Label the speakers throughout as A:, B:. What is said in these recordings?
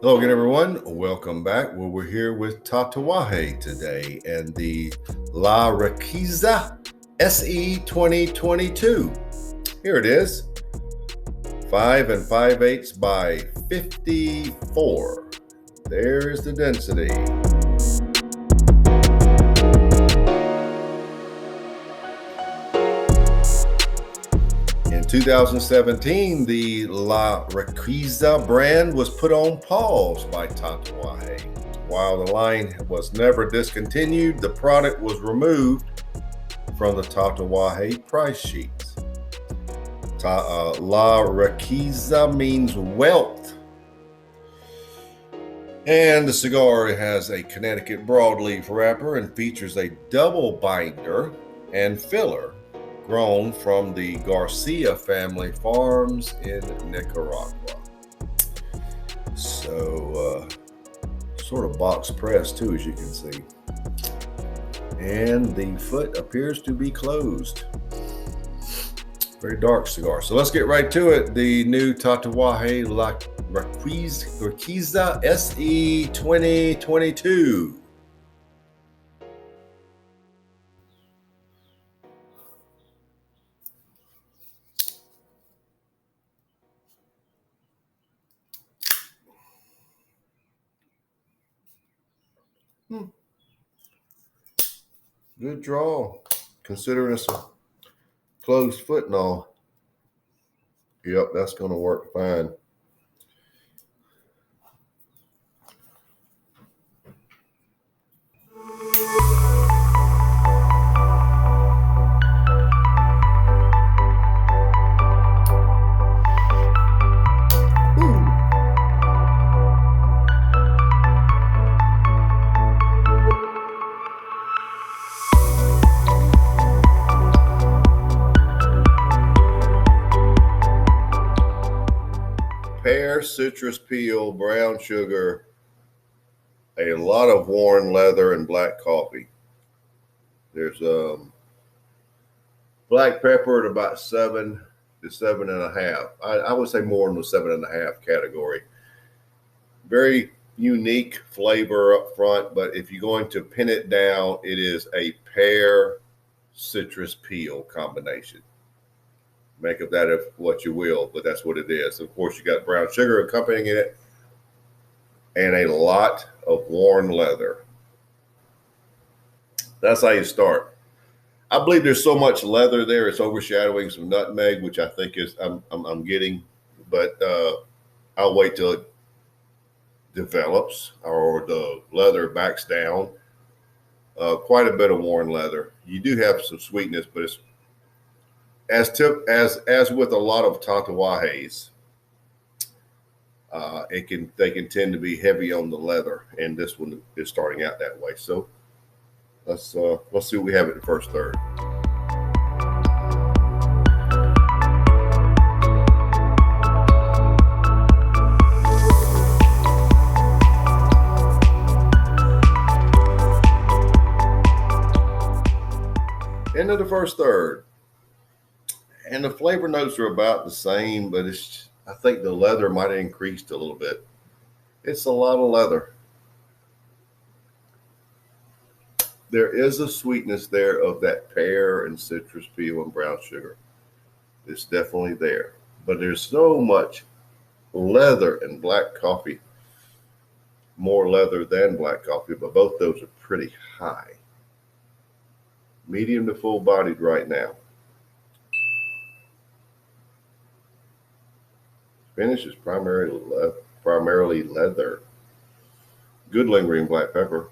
A: Hello again, everyone. Welcome back. Well, we're here with Tatuaje today and the La Riqueza SE 2022. Here it is. 5 5/8 by 54. There's the density. In 2017, the La Riqueza brand was put on pause by Tatuaje. While the line was never discontinued, the product was removed from the Tatuaje price sheets. La Riqueza means wealth. And the cigar has a Connecticut Broadleaf wrapper and features a double binder and filler grown from the Garcia family farms in Nicaragua. So, sort of box press too, as you can see. And the foot appears to be closed. Very dark cigar. So let's get right to it. The new Tatuaje La Riqueza SE 2022. Good draw, considering it's a closed foot and all. Yep, that's going to work fine. Pear, citrus peel, brown sugar, a lot of worn leather, and black coffee. There's black pepper at about 7 to 7.5. I would say more in the 7.5 category. Very unique flavor up front, but if you're going to pin it down, it is a pear citrus peel combination. Make of that what you will, but that's what it is. Of course, you got brown sugar accompanying it and a lot of worn leather. That's how you start. I believe there's so much leather there, it's overshadowing some nutmeg, which I think is I'm getting, but I'll wait till it develops or the leather backs down. Quite a bit of worn leather. You do have some sweetness, but it's as with a lot of Tatuajes, they can tend to be heavy on the leather, and this one is starting out that way. So let's see what we have in the first third. Into the first third. And the flavor notes are about the same, but I think the leather might have increased a little bit. It's a lot of leather. There is a sweetness there of that pear and citrus peel and brown sugar. It's definitely there. But there's so much leather and black coffee. More leather than black coffee, but both those are pretty high. Medium to full bodied right now. Finish is primarily leather. Good lingering black pepper.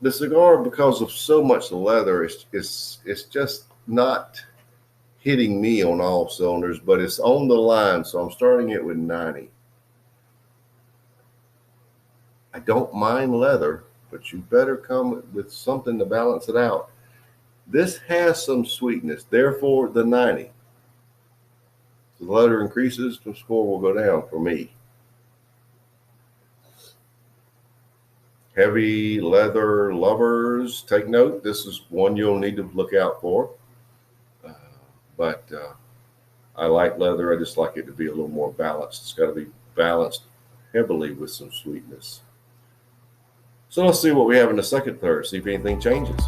A: The cigar, because of so much leather, it's just not hitting me on all cylinders, but it's on the line, so I'm starting it with 90. I don't mind leather, but you better come with something to balance it out. This has some sweetness, therefore the 90. The leather increases, the score will go down for me. Heavy leather lovers, take note. This is one you'll need to look out for. But I like leather. I just like it to be a little more balanced. It's got to be balanced heavily with some sweetness. So let's see what we have in the second third, see if anything changes.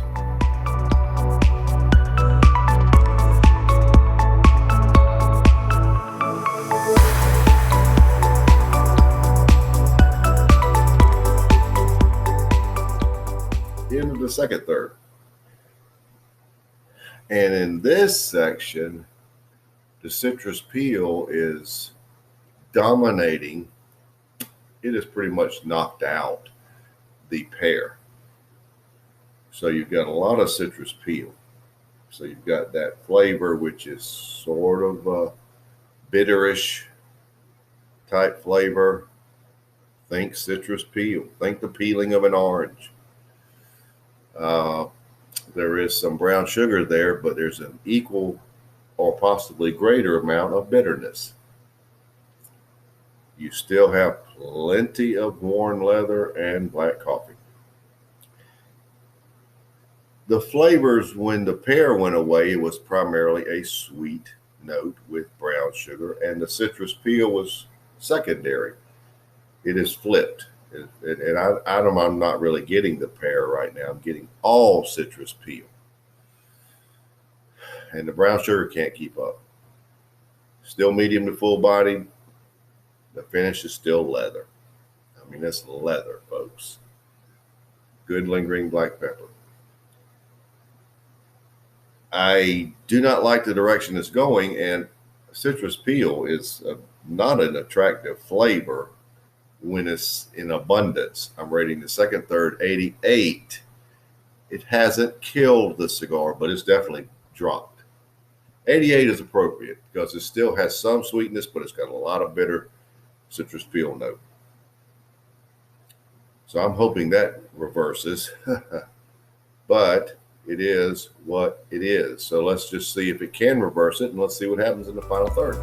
A: Into the second third. And in this section, the citrus peel is dominating. It is pretty much knocked out the pear. So you've got a lot of citrus peel. So you've got that flavor, which is sort of a bitterish type flavor. Think citrus peel. Think the peeling of an orange. There is some brown sugar there, but there's an equal or possibly greater amount of bitterness. You still have plenty of worn leather and black coffee. The flavors, when the pear went away, it was primarily a sweet note with brown sugar, and the citrus peel was secondary. It is flipped. And I'm not really getting the pear right now. I'm getting all citrus peel. And the brown sugar can't keep up. Still medium to full bodied. The finish is still leather. I mean, that's leather, folks. Good lingering black pepper. I do not like the direction it's going, and citrus peel is not an attractive flavor when it's in abundance. I'm rating the second third 88. It hasn't killed the cigar, but it's definitely dropped. 88 is appropriate because it still has some sweetness, but it's got a lot of bitter citrus peel note. So I'm hoping that reverses, but it is what it is. So let's just see if it can reverse it, and let's see what happens in the final third.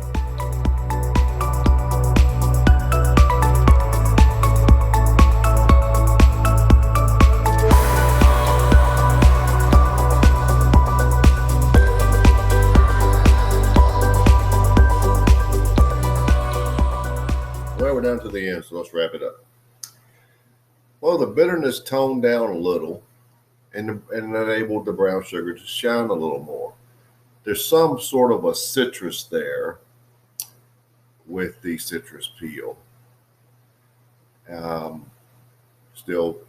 A: Well, we're down to the end, so let's wrap it up. Well, the bitterness toned down a little, and enabled the brown sugar to shine a little more. There's some sort of a citrus there with the citrus peel. Still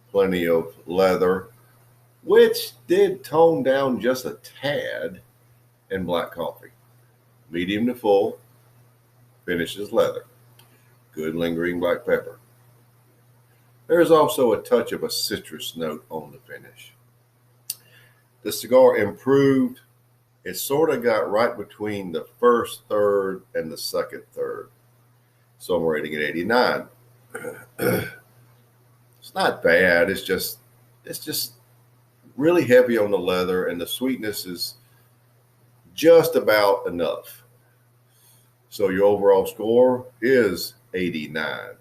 A: plenty of leather, which did tone down just a tad in black coffee. Medium to full, finishes leather. Good lingering black pepper. There is also a touch of a citrus note on the finish. The cigar improved. It sort of got right between the first third and the second third. So I'm rating it 89. It's not bad. It's just really heavy on the leather, and the sweetness is just about enough. So your overall score is 89.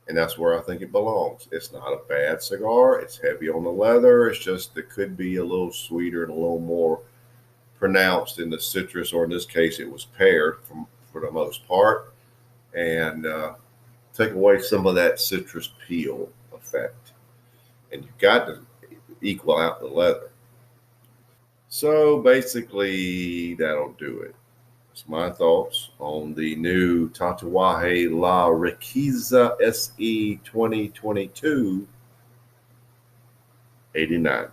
A: And that's where I think it belongs. It's not a bad cigar. It's heavy on the leather. It's just it could be a little sweeter and a little more pronounced in the citrus, or in this case, it was pear for the most part, and take away some of that citrus peel effect. And you've got to equal out the leather. So basically, that'll do it. That's my thoughts on the new Tatuaje La Riqueza SE 2022 89.